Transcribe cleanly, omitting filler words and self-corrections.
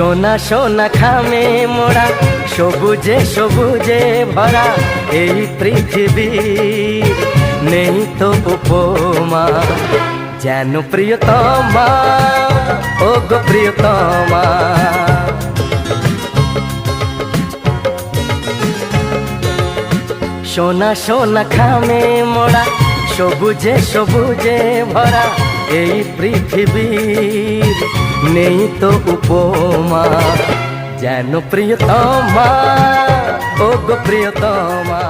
সোনা সোনা খামে মোড়া সবুজে সবুজে ভরা এই পৃথিবী নেই তো উপমা যেন প্রিয়তমা ও গো প্রিয়তমা। সোনা সোনা খামে মোড়া সবুজে সবুজে ভরা এই পৃথিবীর নেই তো উপমা যেন প্রিয়তমা ও গো প্রিয়তমা।